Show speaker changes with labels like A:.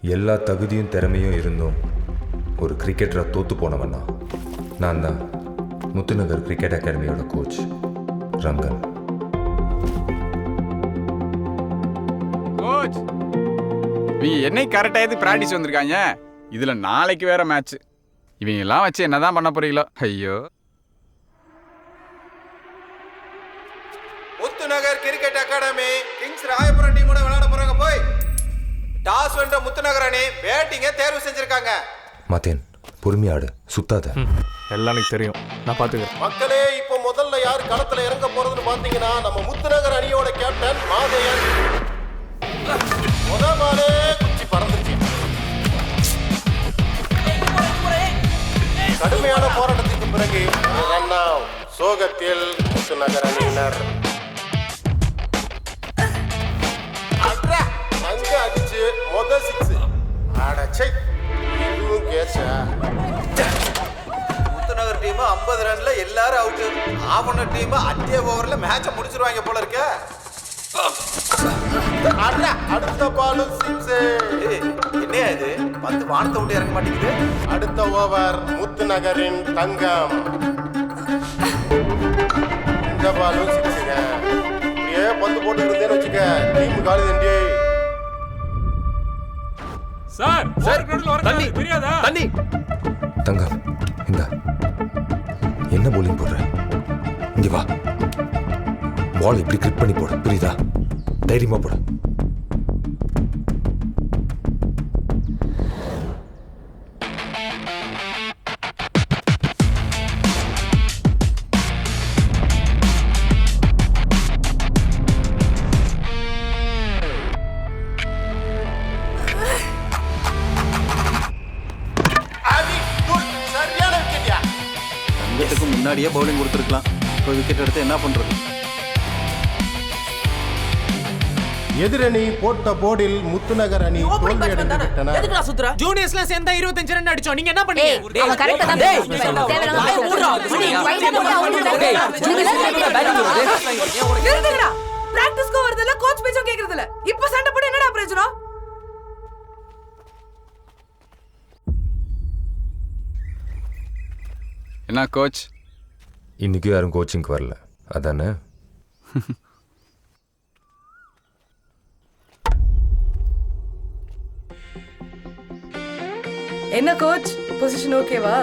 A: எல்லா தகுதியும் திறமையும் இருந்தும் ஒரு கிரிக்கெட்டராக தோற்று போனவன்னா நான் தான் முத்துநகர் கிரிக்கெட் அகாடமியோட கோச் ரங்கன்.
B: கோச், இவங்க என்னைக்கு கரெக்டாக பிராக்டிஸ் வந்திருக்காங்க. இதுல நாளைக்கு வேற மேட்ச். இவங்க எல்லாம் வச்சு என்னதான் பண்ண போறீங்களோ. ஐயோ.
C: Muthunagar cricket academy Kings Royapuram team கூட விளையாட போறாங்க. போய் டாஸ் வென்ற முத்துநகர் அணி பேட்டிங்கை தேர்வு செஞ்சிருக்காங்க.
A: மாத்தேன், பொறுமையாடு, சுத்தாத.
D: எல்லாம் எனக்கு தெரியும், நான் பாத்துக்கிறேன்.
C: மக்களே, இப்போ முதல்ல யார் களத்துல இறங்க போறதுன்னு பாத்தீங்கன்னா நம்ம முத்துநகர் அணியோட கேப்டன் மாதையன். முதல் பாலே குச்சி பறந்துச்சு. கடுமையான போராட்டத்துக்கு பிறகு ரன் அவுட். சோகத்தில் முத்துநகர் அணியினர் அங்க அடிச்சு முதல் சிக்ஸ். அடச்சை, இதுவும் கேட்சா. முத்துநகர் டீம் 50 ரன்ல எல்லாரும் அவுட். ஆபன டீம் அதே ஓவர்ல மேட்சை முடிச்சிருவாங்க போல இருக்க. அடுத்த பாலும் சிக்ஸ். என்ன இது, பந்து வானத்தை விட்டு இறங்க மாட்டேங்குது. அடுத்த ஓவர் முத்துநகரின் தங்கம். இந்த பாலும் சிக்ஸுங்க. இப்படியே பந்து போட்டு இருந்தேன்னு வச்சுக்க, டீம் காலி தண்டி.
D: சார் சார், தண்ணி தெரியாதா? தண்ணி.
A: தங்கம், இந்த என்ன போலிங் போடுற? இங்க வா. பால் இப்படி கிரிப் பண்ணி போடு, புரியுதா? தைரியமா போடு.
C: சரியான விக்கெட்டியா?
E: தங்கத்துக்கு முன்னாடியே பவுலிங் கொடுத்துருக்கலாம். இப்போ விக்கெட் எடுத்து என்ன பண்றது?
C: எதிரணி போட்ட போர்டில் முத்துநகர் அணி தோல்வியடைந்து விட்டனர்.
F: எதுக்குடா சுத்துற?
G: ஜூனியர்ஸ்லாம் சேர்ந்தா 25 ரன் அடிச்சோம். நீங்க என்ன பண்ணீங்க?
F: அவன் கரெக்ட்டா தான் நிறுத்துங்கடா. பிராக்டிஸ்க்கு வரதுல கோச் பேச்சும் கேக்குறது இல்ல. இப்ப சண்டை போட என்னடா பிரயோஜனம்?
B: என்ன கோச்,
A: இன்னைக்கு யாரும் கோச்சிங்க்கு வரல, அதானே?
F: என்ன கோச், பொசிஷன் ஓகேவா?